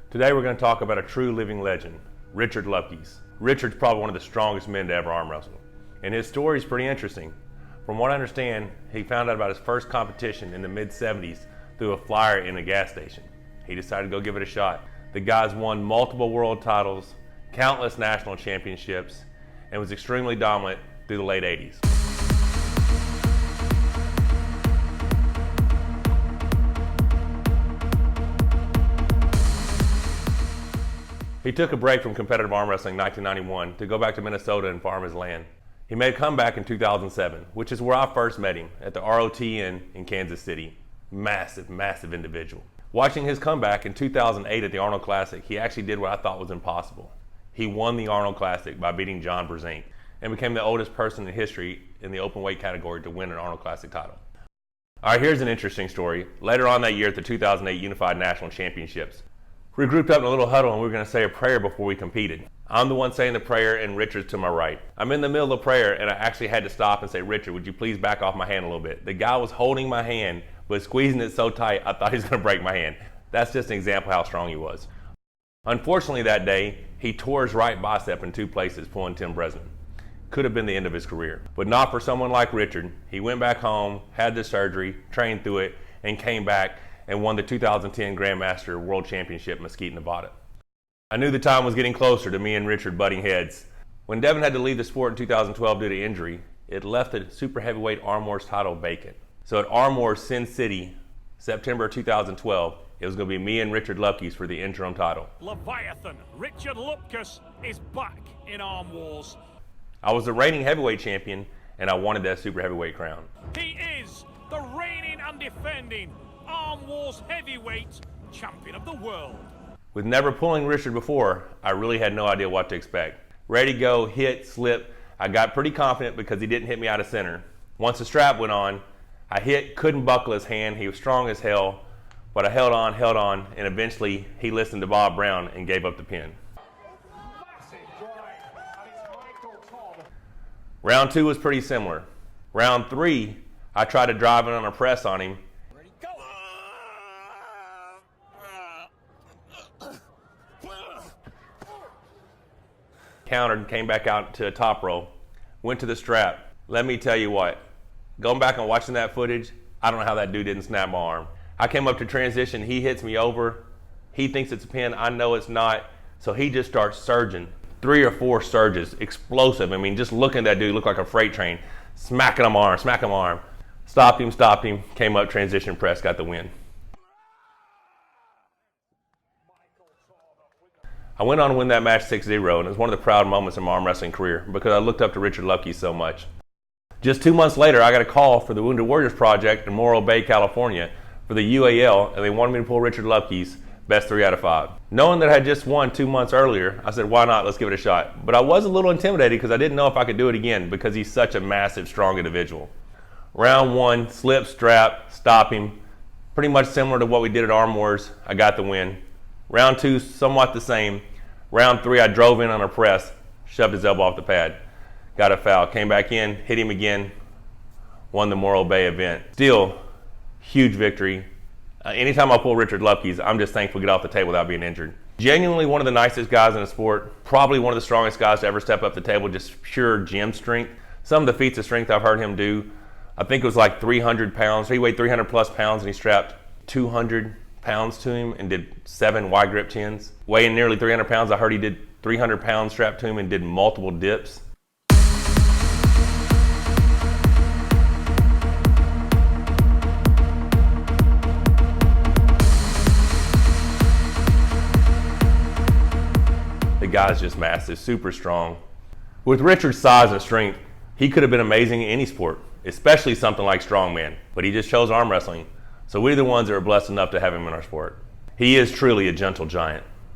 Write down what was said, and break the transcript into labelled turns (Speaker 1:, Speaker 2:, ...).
Speaker 1: Today we're going to talk about a true living legend, Richard Lupkes. Richard's probably one of the strongest men to ever arm wrestle, and his story is pretty interesting. From what I understand, he found out about his first competition in the mid-70s through a flyer in a gas station. He decided to go give it a shot. The guy's won multiple world titles, countless national championships, and was extremely dominant through the late 80s. He took a break from competitive arm wrestling in 1991 to go back to Minnesota and farm his land. He made a comeback in 2007, which is where I first met him, at the ROTN in Kansas City. Massive, massive individual. Watching his comeback in 2008 at the Arnold Classic, he actually did what I thought was impossible. He won the Arnold Classic by beating John Brzezinski and became the oldest person in history in the open weight category to win an Arnold Classic title. All right, here's an interesting story. Later on that year at the 2008 Unified National Championships, we grouped up in a little huddle and we were going to say a prayer before we competed. I'm the one saying the prayer and Richard's to my right. I'm in the middle of the prayer and I actually had to stop and say, "Richard, would you please back off my hand a little bit?" The guy was holding my hand, but squeezing it so tight, I thought he was going to break my hand. That's just an example of how strong he was. Unfortunately that day, he tore his right bicep in two places pulling Tim Bresnan. Could have been the end of his career, but not for someone like Richard. He went back home, had the surgery, trained through it, and came back and won the 2010 Grandmaster World Championship in Mesquite, Nevada. I knew the time was getting closer to me and Richard butting heads. When Devin had to leave the sport in 2012 due to injury, it left the super heavyweight Arm Wars title vacant. So at Arm Wars Sin City, September 2012, it was going to be me and Richard Lupkes for the interim title.
Speaker 2: Leviathan, Richard Lupkes, is back in Arm Wars.
Speaker 1: I was the reigning heavyweight champion, and I wanted that super heavyweight crown.
Speaker 2: He is the reigning and defending Arm Wars heavyweight champion of the world.
Speaker 1: With never pulling Richard before, I really had no idea what to expect. Ready to go, hit, slip. I got pretty confident because he didn't hit me out of center. Once the strap went on, I hit, couldn't buckle his hand. He was strong as hell, but I held on, and eventually he listened to Bob Brown and gave up the pin. Round two was pretty similar. Round three, I tried to drive in on a press on him.
Speaker 2: Ready, go!
Speaker 1: Countered, came back out to a top row, went to the strap. Let me tell you what, going back and watching that footage, I don't know how that dude didn't snap my arm. I came up to transition, he hits me over. He thinks it's a pin, I know it's not, so he just starts surging. 3 or 4 surges, explosive. I mean, just looking at that dude looked like a freight train. Smacking him arm, smacking him arm. Stopped him, came up, transition press, got the win. I went on to win that match 6-0, and it was one of the proud moments in my arm wrestling career because I looked up to Richard Lupkes so much. Just 2 months later, I got a call for the Wounded Warriors Project in Morro Bay, California for the UAL, and they wanted me to pull Richard Lupkes best 3 out of 5. Knowing that I had just won 2 months earlier, I said, why not? Let's give it a shot. But I was a little intimidated because I didn't know if I could do it again because he's such a massive, strong individual. Round 1, slip, strap, stop him. Pretty much similar to what we did at Arm Wars. I got the win. Round 2, somewhat the same. Round 3, I drove in on a press, shoved his elbow off the pad. Got a foul, came back in, hit him again, won the Morro Bay event. Still, huge victory. Anytime I pull Richard Lupkes, I'm just thankful to get off the table without being injured. Genuinely one of the nicest guys in the sport, probably one of the strongest guys to ever step up the table, just pure gym strength. Some of the feats of strength I've heard him do, I think it was like 300 pounds. He weighed 300 plus pounds and he strapped 200 pounds to him and did 7 wide grip chins. Weighing nearly 300 pounds, I heard he did 300 pounds strapped to him and did multiple dips. The guy's just massive, super strong. With Richard's size and strength, he could have been amazing in any sport, especially something like strongman, but he just chose arm wrestling. So we're the ones that are blessed enough to have him in our sport. He is truly a gentle giant.